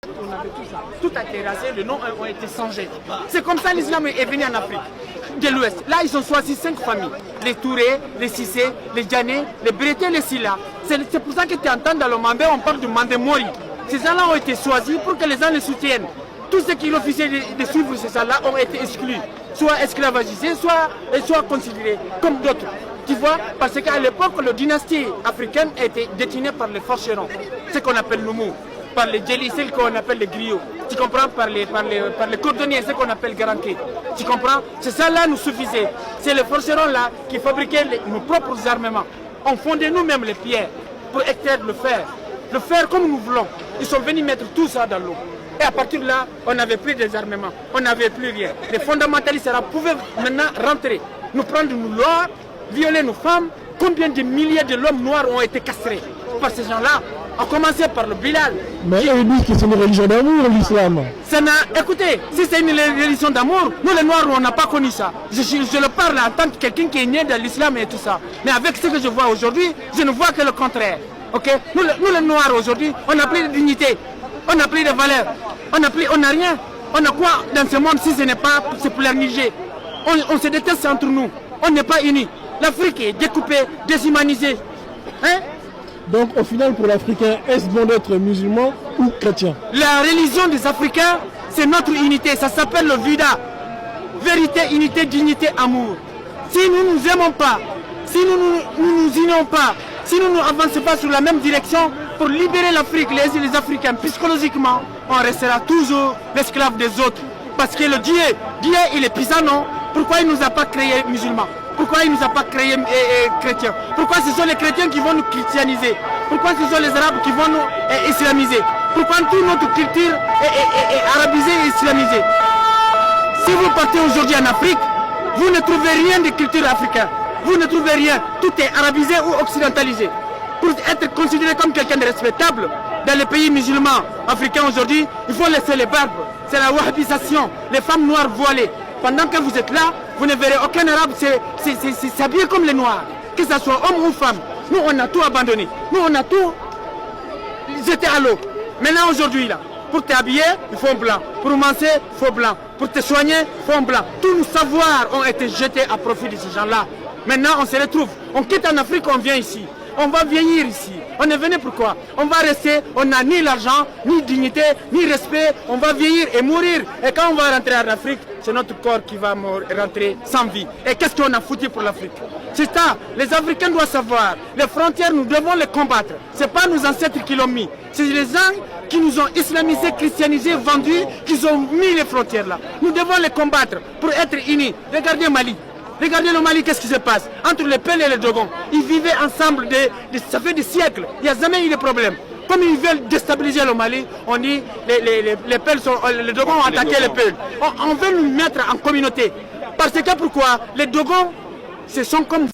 On avait tout ça. Tout a été rasé, les noms ont été changés. C'est comme ça l'islam est venu en Afrique de l'Ouest. Là, ils ont choisi 5 familles. Les Touré, les Sissé, les Djané, les Brété, les Silla. C'est pour ça que tu entends dans le Mandé, on parle de Mandé Mori. Ces gens-là ont été choisis pour que les gens les soutiennent. Tous ceux qui refusaient de suivre ces gens-là ont été exclus. Soit esclavagisés, soit considérés comme d'autres. Tu vois, parce qu'à l'époque, la dynastie africaine était détenue par les forcerons, ce qu'on appelle Noumou, par les Djeli, celle qu'on appelle les griots. Tu comprends, par les cordonniers, ce qu'on appelle Garanké. Tu comprends? C'est ça là nous suffisait. C'est les forcerons là qui fabriquaient nos propres armements. On fondait nous-mêmes les pierres pour extraire le fer. Le fer comme nous voulons. Ils sont venus mettre tout ça dans l'eau. Et à partir de là, on n'avait plus des armements, on n'avavait plus rien. Les fondamentalistes pouvaient maintenant rentrer, nous prendre nos lois, violer nos femmes. Combien de milliers de l'homme noirs ont été castrés par ces gens-là? A commencé par le Bilal. Mais ils disent que c'est une religion d'amour, l'islam. Écoutez, si c'est une religion d'amour, nous les Noirs, on n'a pas connu ça. Je le parle en tant que quelqu'un qui est né dans l'islam et tout ça. Mais avec ce que je vois aujourd'hui, je ne vois que le contraire. Okay? Nous les Noirs aujourd'hui, on n'a plus de dignité, on n'a plus de valeur, on n'a rien. On a quoi dans ce monde si ce n'est pas se planifier? On se déteste entre nous, on n'est pas unis. L'Afrique est découpée, déshumanisée. Hein? Donc au final pour l'Africain, est-ce bon d'être musulman ou chrétien? La religion des Africains, c'est notre unité, ça s'appelle le Vida. Vérité, unité, dignité, amour. Si nous ne nous aimons pas, si nous ne nous unions pas, si nous n'avançons pas sur la même direction pour libérer l'Afrique, les Africains, psychologiquement, on restera toujours l'esclave des autres. Parce que le Dieu il est pisano. Pourquoi il ne nous a pas créés musulmans? Pourquoi il ne nous a pas créés chrétiens? Pourquoi ce sont les chrétiens qui vont nous christianiser? Pourquoi ce sont les arabes qui vont nous islamiser? Pourquoi toute notre culture est arabisée et islamisée? Si vous partez aujourd'hui en Afrique, vous ne trouvez rien de culture africaine. Vous ne trouvez rien. Tout est arabisé ou occidentalisé. Pour être considéré comme quelqu'un de respectable, dans les pays musulmans africains aujourd'hui, il faut laisser les barbes. C'est la wahhabisation, les femmes noires voilées. Pendant que vous êtes là, vous ne verrez aucun arabe s'habiller comme les noirs. Que ce soit homme ou femme. Nous, on a tout abandonné. Nous, on a tout jeté à l'eau. Maintenant, aujourd'hui, là, pour t'habiller, il faut un blanc. Pour manger, il faut blanc. Pour te soigner, il faut un blanc. Tous nos savoirs ont été jetés à profit de ces gens-là. Maintenant, on se retrouve. On quitte en Afrique, on vient ici. On va vieillir ici. On est venu pourquoi? On va rester, on n'a ni l'argent, ni dignité, ni respect. On va vieillir et mourir. Et quand on va rentrer en Afrique, c'est notre corps qui va rentrer sans vie. Et qu'est-ce qu'on a foutu pour l'Afrique? C'est ça. Les Africains doivent savoir. Les frontières, nous devons les combattre. Ce n'est pas nos ancêtres qui l'ont mis. C'est les gens qui nous ont islamisés, christianisés, vendus, qui ont mis les frontières là. Nous devons les combattre pour être unis. Regardez Mali. Regardez le Mali, qu'est-ce qui se passe entre les Peuls et les Dogons. Ils vivaient ensemble, ça fait des siècles. Il n'y a jamais eu de problème. Comme ils veulent déstabiliser le Mali, on dit les Peuls les Dogons ont attaqué les Peuls. On veut nous mettre en communauté. Parce que pourquoi? Les Dogons, ce sont comme